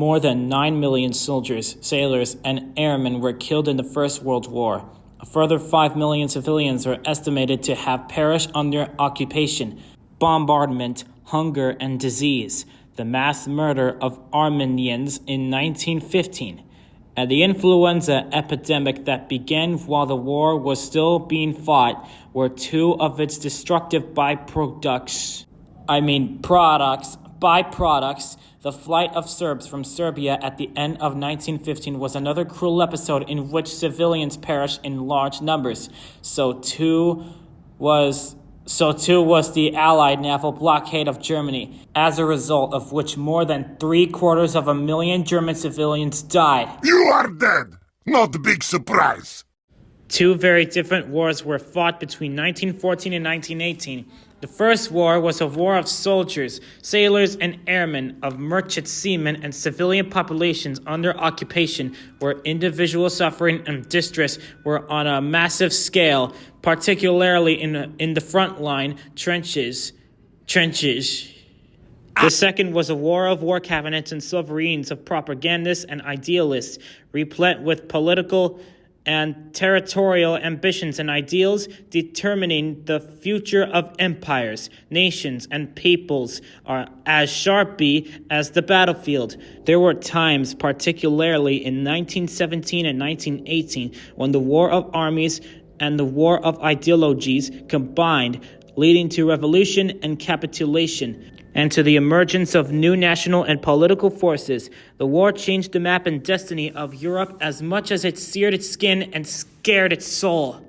More than 9 million soldiers, sailors, and airmen were killed in the First World War. A further 5 million civilians are estimated to have perished under occupation, bombardment, hunger, and disease. The mass murder of Armenians in 1915, and the influenza epidemic that began while the war was still being fought were two of its destructive byproducts. The flight of Serbs from Serbia at the end of 1915 was another cruel episode in which civilians perished in large numbers. So too was the Allied naval blockade of Germany, as a result of which more than 750,000 German civilians died. You are dead! Not a big surprise! Two very different wars were fought between 1914 and 1918. The first war was a war of soldiers, sailors, and airmen, of merchant seamen and civilian populations under occupation, where individual suffering and distress were on a massive scale, particularly in the front line trenches. The second was a war of war cabinets and sovereigns of propagandists and idealists, replete with political and territorial ambitions and ideals determining the future of empires, nations, and peoples are as sharply as the battlefield. There were times, particularly in 1917 and 1918, when the war of armies and the war of ideologies combined, leading to revolution and capitulation, and to the emergence of new national and political forces. The war changed the map and destiny of Europe as much as it seared its skin and scared its soul.